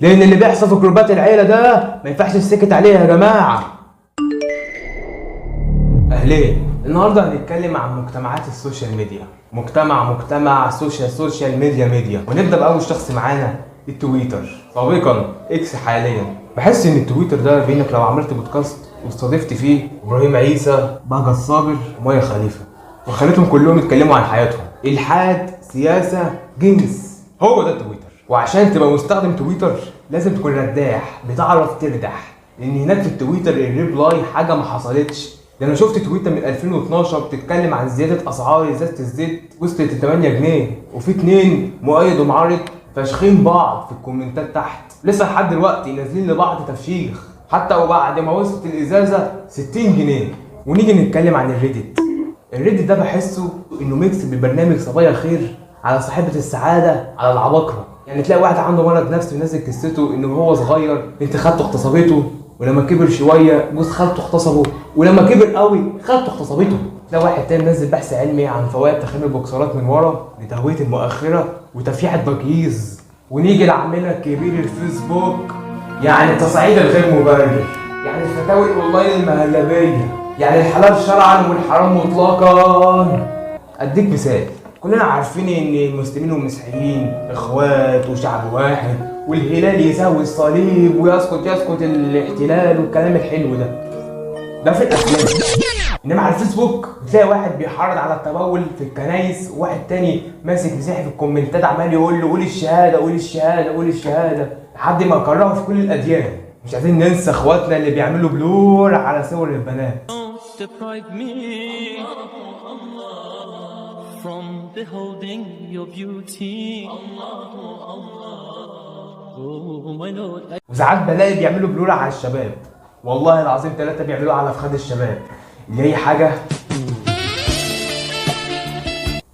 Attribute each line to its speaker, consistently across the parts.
Speaker 1: لان اللي بيحصل في جروبات العيله ده ما ينفعش السكت عليه يا جماعه. اهلين، النهارده هنتكلم عن مجتمعات السوشيال ميديا. مجتمع سوشيال ميديا. ونبدا باول شخص معانا، التويتر، سابقا اكس حاليا. بحس ان التويتر ده بينك لو عملت بودكاست واستضفت فيه ابراهيم عيسى، بهجت الصابر، ومية خليفه، وخليتهم كلهم يتكلموا عن حياتهم، الحاد، سياسه، جنس، هو ده التويتر. وعشان تبقى مستخدم تويتر لازم تكون رداح، بتعرف تردح، لان هناك في التويتر الريبلاي حاجه ما حصلتش. ده انا شفت تويتر من 2012 بتتكلم عن زياده اسعار ازازه الزيت وصلت ل 8 جنيه، وفي اتنين مؤيد ومعارض فاشخين بعض في الكومنتات تحت، لسه لحد دلوقتي نازلين لبعض تفشيخ حتى وبعد ما وصلت الازازه 60 جنيه. ونيجي نتكلم عن الريدت ده بحسه انه ميكس بالبرنامج صبايا خير على صاحبة السعادة على العباقرة. يعني تلاقي واحد عنده مرض نفسي ونازل قصته انه هو صغير بنت خالته اغتصبته، ولما كبر شوية جوز خالته اغتصبه، ولما كبر قوي خالته اغتصبته. تلاقي واحد تاني منزل بحث علمي عن فوائد تخمير البوكسرات من ورا لتهوية المؤخرة وتفييح التجهيز. ونيجي لعمنا الكبير الفيسبوك، يعني التصعيد الغير مبرر، يعني الفتاوي الاونلاين المهلبية، يعني الحلال شرعا والحرام مطلقا. اديك مثال، كلنا عارفين ان المسلمين والمسيحيين اخوات وشعب واحد، والهلال يساوي الصليب ويسقط الاحتلال والكلام الحلو ده في الافلام. انما على الفيسبوك بتلاقي واحد بيحرض على التبول في الكنايس، وواحد تاني ماسك مسيحي في الكومنتات عمال يقول له قول الشهاده لحد ما كرهه في كل الاديان. مش عايزين ننسى اخواتنا اللي بيعملوا بلور على صور البنات. From beholding your beauty. وساعات بلاقي بيعملوا بلور على الشباب، والله العظيم 3 بيعملوها على فخاد الشباب، اللي هي حاجه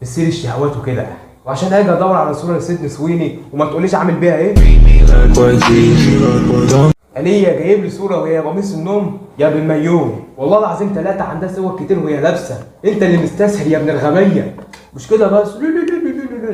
Speaker 1: بتصير الشهوات وكده. وعشان اجي ادور على صوره لسيدني سويني وما تقوليش عامل بيها ايه، أنية جايب لي صورة وهي قميص النوم يا بالمايو، والله العظيم 3 عندها صور كتير وهي لابسة. انت اللي مستسهل يا ابن الغبية. مش كده بس،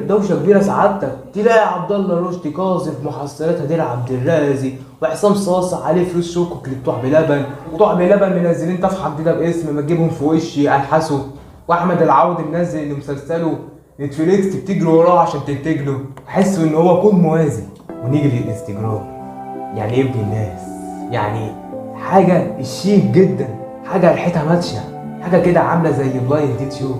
Speaker 1: دوشة كبيرة سعادتك، تلاقي عبد الله رشدي قاذف محصلات هدير عبد الرازق وعصام صاصة عليه فلوس شوكوك بتوع بلبن منزلين طفحة جديدة باسم ما تجيبهم في وشي الحسوا. واحمد العوضي منزل ان مسلسله نتفليكس بتجري وراه عشان تنتج له، حسوا ان هو كون موازي. ونيجي للانستجرام، يعني ابن الناس، يعني حاجة الشيك جدا، حاجة ريحتها ماتشة، حاجة كده عاملة زي بلايند ديت شو.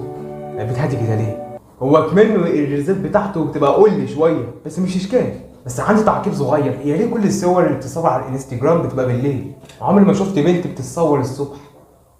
Speaker 1: بتهدي كده ليه؟ هو كمان الريزات بتاعته بتبقى قل شوية بس مش اشكال. بس عندي تعقيب صغير، هي ليه كل الصور اللي بتتصور على الانستجرام بتبقى بالليل؟ عمري ما شفت بنت بتتصور الصبح.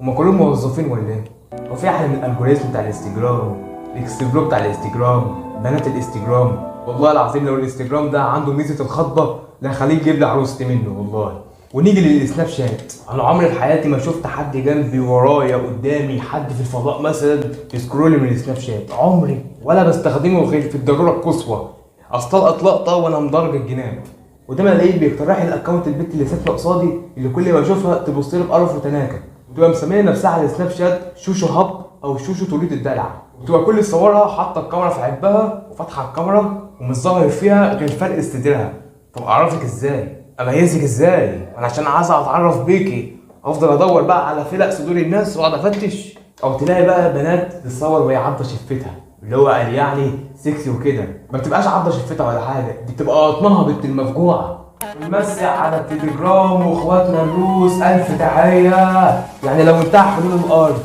Speaker 1: هما كلهم موظفين ولا ايه؟ هو في احلى من الالجوريزم بتاع الانستجرام، الاكسبلور بتاع الانستجرام، بنات الانستجرام؟ والله العظيم لو الانستجرام ده عنده ميزة الخطبة لا خليه يجيب لي عروستي منه والله. ونيجي للسناب شات، انا عمري في حياتي ما شفت حد جنبي ورايا قدامي حد في الفضاء مثلا يسكرولي من السناب شات، عمري ولا بستخدمه غير في الضروره القصوى، اصطلقت لقطه وانا مدرج الجناب. ودايما الاقيه بيقترح لي الاكونت البت اللي ساكنه قصادي اللي كل ما اشوفها تبص لي بقرف وتناكه، وتبقى مسميه نفسها على السناب شات شوشو هاب او شوشو توليد الدلع، وتبقى كل صورها حاطه الكاميرا في عبها وفاتحه الكاميرا ومش ظاهر فيها غير فرق استديرها. طب اعرفك ازاي؟ اميزك ازاي؟ انا عشان عايز اتعرف بيكي افضل ادور بقى على فلق صدور الناس واقعد افتش؟ او تلاقي بقى بنات تتصور وهي عضه شفتها، اللي هو قال يعني سكسي وكده، ما بتبقاش عضه شفتها ولا حاجه، دي بتبقى قطنها بنت المفجوعه. نمسي على التليجرام واخواتنا الروس الف تحيه. يعني لو انتهى حلول الارض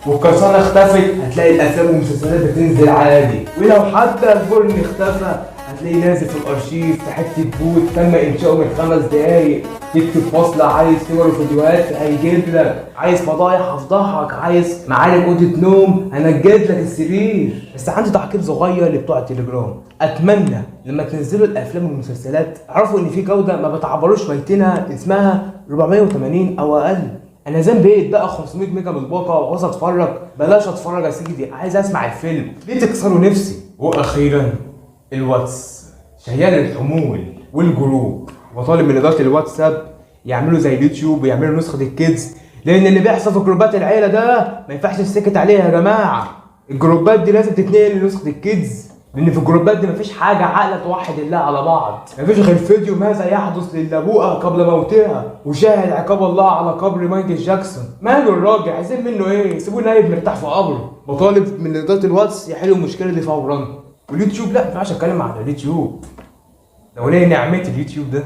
Speaker 1: والقرصانه اختفت هتلاقي الافلام والمسلسلات بتنزل عادي، ولو حتى الفرن اختفى هتلاقي نازل في الارشيف في حته بوت تم انشاؤه من 5 دقايق. تكتب فاصله عايز صور وفيديوهات هيجيب لك، عايز فضايح هفضحك، عايز معالج اوضه نوم هنجد لك السرير. بس عندي تعقيب صغير لبتوع التليجرام، اتمنى لما تنزلوا الافلام والمسلسلات اعرفوا ان في جوده ما بتعبروش ميتنا اسمها 480 او اقل. انا زين بيت بقى 500 ميجا من الباقه وعاوز اتفرج، بلاش اتفرج يا سيدي، عايز اسمع الفيلم، ليه تكسروا نفسي؟ واخيرا الواتس، شيال الحمول والجروب، وطالب من اداره الواتساب يعملوا زي اليوتيوب ويعملوا نسخه الكيدز، لان اللي بيحصل في جروبات العيله ده ما ينفعش السكت عليه يا جماعه. الجروبات دي لازم تتنقل لنسخه الكيدز لان في الجروبات دي مفيش حاجه عاقله توحد الله على بعض، مفيش غير فيديو ماذا يحدث للنبوءه قبل موتها وشاهد عقاب الله على قبر مايكل جاكسون. ماله الراجل؟ عايزين منه ايه؟ سيبوه نايم مرتاح في قبره. بطالب من اداره الواتس يحلوا المشكله دي فورا. واليوتيوب لا، ما ينفعش اتكلم عن اليوتيوب، لو ليه نعمه اليوتيوب ده.